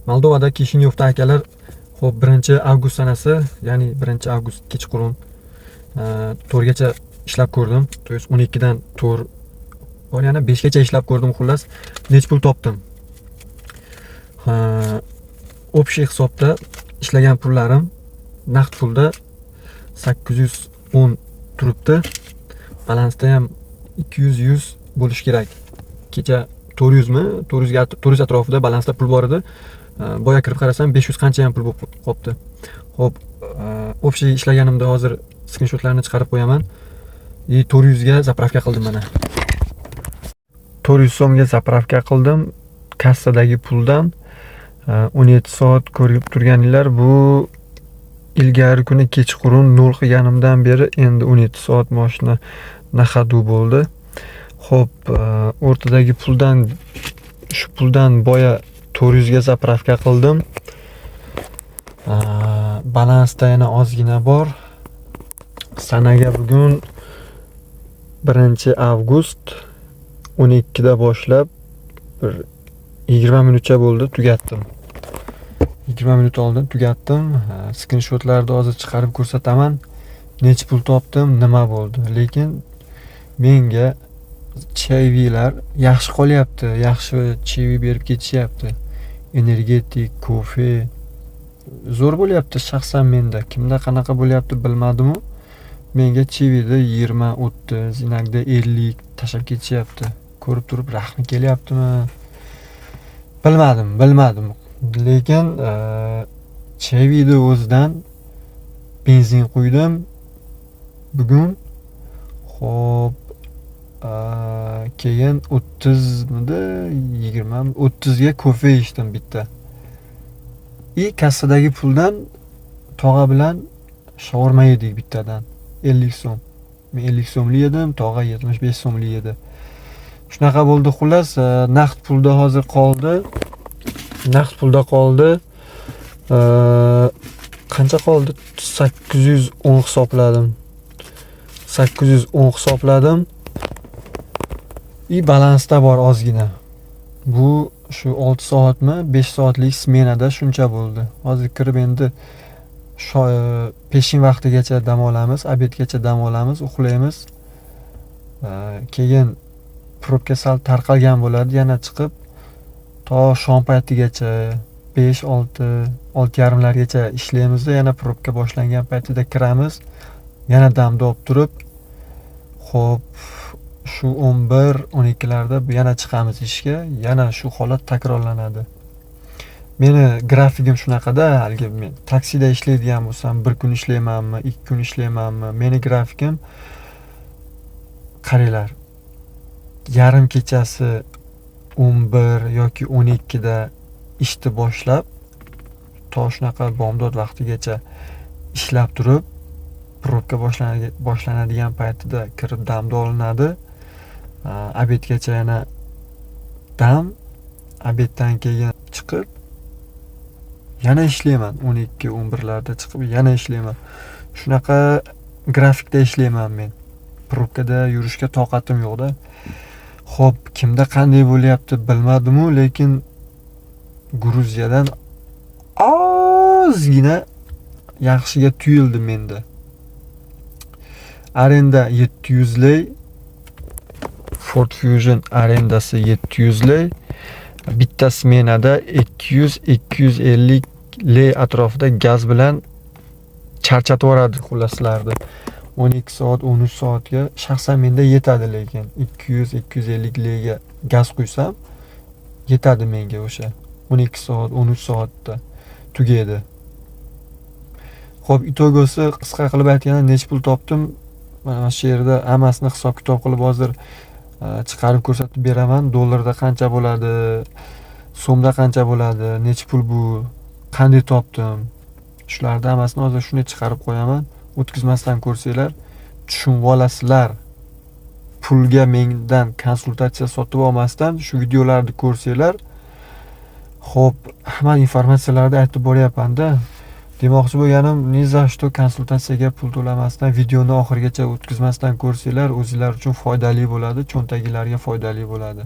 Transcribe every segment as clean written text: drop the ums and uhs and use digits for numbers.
Moldovada Kishinyovda akalar, xo'p 1-avgust sanasi, ya'ni 1-avgust kechqurun to'rgacha ishlab ko'rdim. То есть 12 dan to'r bor, yana 5 gacha ishlab ko'rdim. Xullas, nech pul topdim? Общий hisobda ishlagan pullarim naqd pulda 810 turibdi. Balansda ham 200 bo'lish kerak. Kecha 400 mi? 400 atrofida balansda pul bor edi. Boya kirib qarasam 500 qancha ham pul bo'lib qopti. Xo'p, общий ishlaganimda hozir skrinshotlarni chiqarib qo'yaman. 400 ga zapravka qildim mana. 400 so'mga zapravka qildim. Kassadagi puldan 17 soat ko'rib turganinglar, bu ilgari kuni kechqurun 0 qilganimdan beri endi 17 soat mashina nahadu bo'ldi. Xo'p, o'rtadagi puldan, shu puldan boya 400 ga zapravka qildim. Balansda yana ozgina bor. Sanaga bugun 1-avgust 12 da boshlab bir 20 minutcha bo'ldi, tugatdim. 20 minut oldin tugatdim. Skrinshotlarni hozir chiqarib ko'rsataman. Nech pul topdim, nima bo'ldi. Lekin menga chayvilar yaxshi qolyapti. Yaxshi chayvi berib ketishyapti. Energetik, kofe zo'r bo'lyapti shaxsan menda. Kimda qanaqa bo'lyapti bilmadim-u. Menga chayvida 20, 30, inakda 50 tashab ketishyapti. Ko'rib turib rahmi kelyaptimi? Bilmadim. Lekin chayvida o'zidan benzin quydim bugun. Xo'p, keyin 30 midi, 20, 30 ga kofe ichdim bitta. Kassadagi puldan tog'a bilan shawarma yedik bittadan. 50 so'm. Men 50 so'mli yedim, tog'a 75 so'mli edi. Shunaqa bo'ldi. Xullas, naqd pulda hozir qoldi. Qancha qoldi? 810 hisobladim. 810 hisobladim. Balansda bor ozgina. Bu shu 6 soatmi, 5 soatlik smenada shuncha bo'ldi. Hozir kirib endi peshin vaqtigacha dam olamiz, obedgacha dam olamiz, uxlaymiz. Keyin probka sal tarqalgan bo'ladi, yana chiqib to shom paytigacha 5, 6, 6:30largacha ishlaymiz. Yana probka boshlangan paytida kiramiz. Yana damda olib turib, xo'p, shu 11, 12larda yana chiqamiz ishga. Yana shu holat takrorlanadi. Meni grafikim shunaqada, haligi men taksida ishlaydigan bo'lsam, 1 kun ishlaymanmi, 2 kun ishlaymanmi? Meni grafikim qaranglar. Yarim kechasi 11 yoki 12 da ishni boshlab, to shunaqa bomdod vaqtigacha ishlab turib, probka boshlanadigan paytida kirib damda olinadi. Obedgacha yana dam, obeddan keyin chiqib yana ishlayman. 12, 11larda chiqib yana ishlayman. Shunaqa grafikda ishlayman men. Probkada yurishga toqatim yo'qda. Xo'p, kimda qanday bo'lyapti bilmadim-u, lekin Gruziyadan ozgina yaxshiga tuyuldi menda. Arenda 700 lei, Ford Fusion arendasi 700 lei, bitta smenada 200-250 lei atrofida gaz bilan charchatib yuboradi xullaslardi. 12 soat, 13 soatga shaxsan menda yetadi, lekin 200-250 leiga gaz quysam yetadi menga o'sha 12 soat, 13 soatda tugaydi. Xo'p, itogosi qisqa qilib aytganda nech pul topdim? Mana shu yerda hammasini hisob-kitob qilib hozir chiqarib ko'rsatib beraman. Dollarda qancha bo'ladi, so'mda qancha bo'ladi, nech pul bu, qanday topdim? Shularni hammasini hozir shuni chiqarib qo'yaman. O'tkazmasdan ko'rsanglar, tushunib olasizlar. Pulga mendan konsultatsiya sotib olmasdan shu videolarni ko'rsanglar, xo'p, hamma informatsiyalarni aytib boryapman-da. Demoqchi bo'lganim, ni za что konsultatsiyaga pul to'lamasdan videoni oxirigacha o'tkazmasdan ko'rsanglar, o'zingizlar uchun foydali bo'ladi, cho'ntagingizlarga foydali bo'ladi.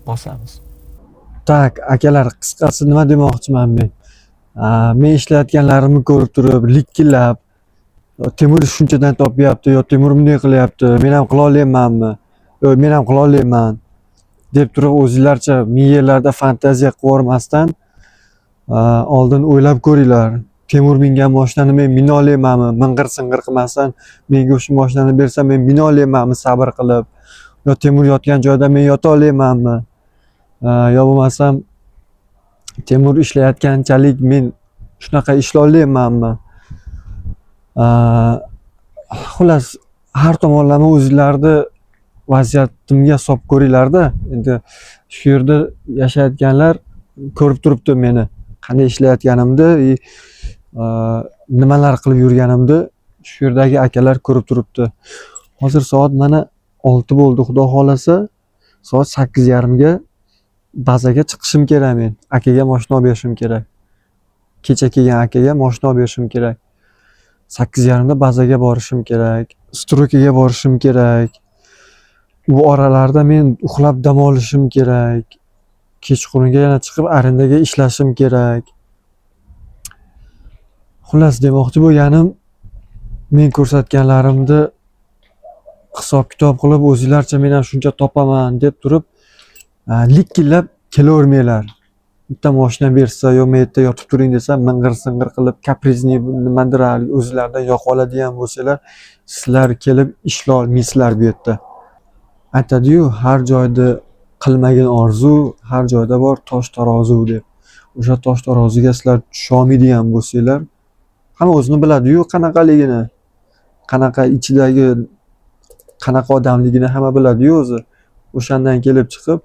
Bosamiz. Tak, akalar, qisqasi nima demoqchiman men? Men ishlayotganlarimni ko'rib turib, likkillab, Temur shunchadan topyapti, yo Temur bunday qilyapti, men ham qila olmaymanmi? Yo men ham qila olmayman deb turib o'zinglarcha ming yerlarda fantaziya qilib oldin o'ylab ko'ringlar. Temur mingan mashinani men mina olmaymanmi? Ming'ir-sing'ir qilmasdan menga o'sha mashinani bersa men mina olmaymanmi sabr qilib? Yo Temur yotgan joyda men yota olmaymanmi? Yo bo'lmasam Temur ishlayotganchalik men shunaqa ishlay olmaymanmi? Xullas, har tomonlama o'zinglarni vaziyatimga solib ko'ringlarda. Endi shu yerda yashayotganlar ko'rib turibdi meni, qanday ishlayotganimni, nimalar qilib yurganimni shu yerdagi akalar ko'rib turibdi. Hozir soat mana 6 bo'ldi, xudo xolasa soat 8:30 ga bazaga chiqishim kerak men. Akaga mashina olib berishim kerak. Kecha kelgan akaga mashina olib berishim kerak. 8:30 da bazaga borishim kerak. Strokaga borishim kerak. Bu oralarda men uxlab dam olishim kerak. Kechqurunga yana chiqib arendaga ishlashim kerak. Xullas, demoqchi bo'lganim, men ko'rsatganlarimni hisob-kitob qilib o'zinglarcha men ham shuncha topaman deb turib, likkillab kelavermanglar. Bitta mashina bersa yo men yerda yotib turing desa, ming'ir-sing'ir qilib, kaprizni nimadir o'zinglardan yoqib oladigan bo'lsalar, sizlar kelib ishlay olmaysizlar bu yerda. Aytadi-yu, har joyda qilmagan orzu, har joyda bor tosh tarozi deb. O'sha tosh taroziga sizlar tusha olmaydigan bo'lsanglar, hamma o'zini biladi-yu qanaqaligini, qanaqa ichidagi qanaqa odamligini hamma biladi-yu o'zi. O'shandan kelib chiqib,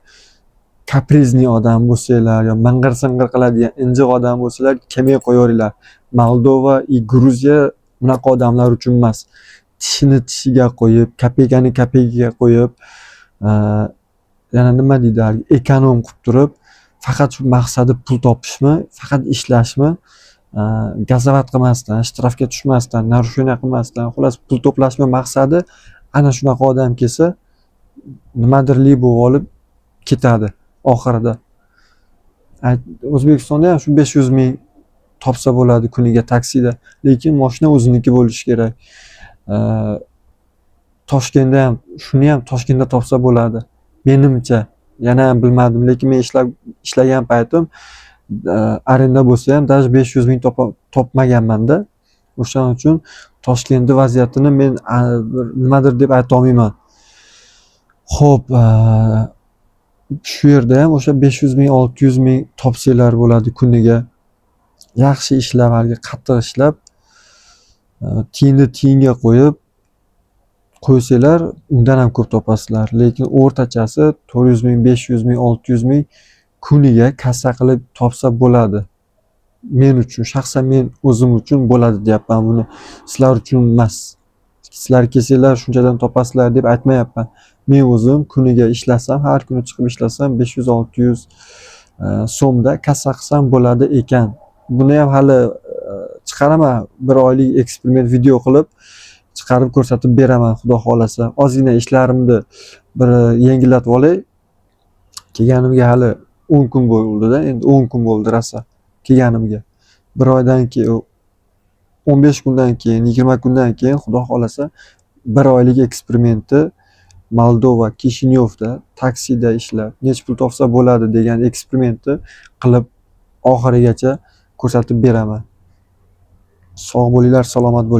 kaprizni odam bo'lsanglar yo ming'ir-sing'ir qiladigan injiq odam bo'lsanglar, kelmay qo'yaveringlar. Moldova, Gruziya bunaqa odamlar uchun emas. Tishini tishiga qo'yib, kopeykani kopeykaga qo'yib, yana nima deydi, ekonom qilib turib, faqat shu maqsadi pul topishmi, faqat ishlashmi, gazavat qilmasdan, ishtirofga tushmasdan, narusheniya qilmasdan, xullas pul to'plashmi maqsadi, ana shunaqa odam kelsa, nimadirli bo'lib olib ketadi oxirida. O'zbekistonda ham shu 500 ming topsa bo'ladi kuniga taksida, lekin mashina o'ziniki bo'lishi kerak. Toshkentda ham shuni ham Toshkentda topsa bo'ladi. Menimcha, yana ham bilmadim, lekin men ishlagan paytim arenda bo'lsa ham даже 500 ming topmaganman-da. O'shaning uchun Toshkentning vaziyatini men nimadir deb ayta olmayman. Xo'p, shu yerda ham o'sha 500 ming, 600 ming topsanglar bo'ladi kuniga. Yaxshi ishlab, qattiq ishlab, tiyinni tiyinga qo'yib qo'ysanglar, undan ham ko'p topasizlar. Lekin o'rtachasi 400 ming, 500 ming, 600 ming kuniga kassa qilib topsa bo'ladi. Men uchun, shaxsan men o'zim uchun bo'ladi deyapman buni. Sizlar uchun emas. Sizlar kelsanglar shunchadan topasizlar deb aytmayapman. Men o'zim kuniga ishlasam, har kuni chiqib ishlasam 500-600 so'mda kassa qilsam bo'ladi ekan. Buni ham hali chiqaraman, bir oylik eksperiment video qilib chiqarib ko'rsatib beraman, xudo xolasa. Ozgina ishlarimni bir yengillatib olay. Kelganimga hali 10 kun bo'ldi-da, endi 10 kun bo'ldi rosa kelganimga. Bir oydan keyin, 15 kundan keyin, 20 kundan keyin xudo xolasa bir oylik eksperimentni Moldova, Kishinyovda taksida ishlab, nechta pul topsa bo'ladi degan eksperimentni qilib oxirigacha ko'rsatib beraman. Sog' bo'linglar, salomat bo'ling.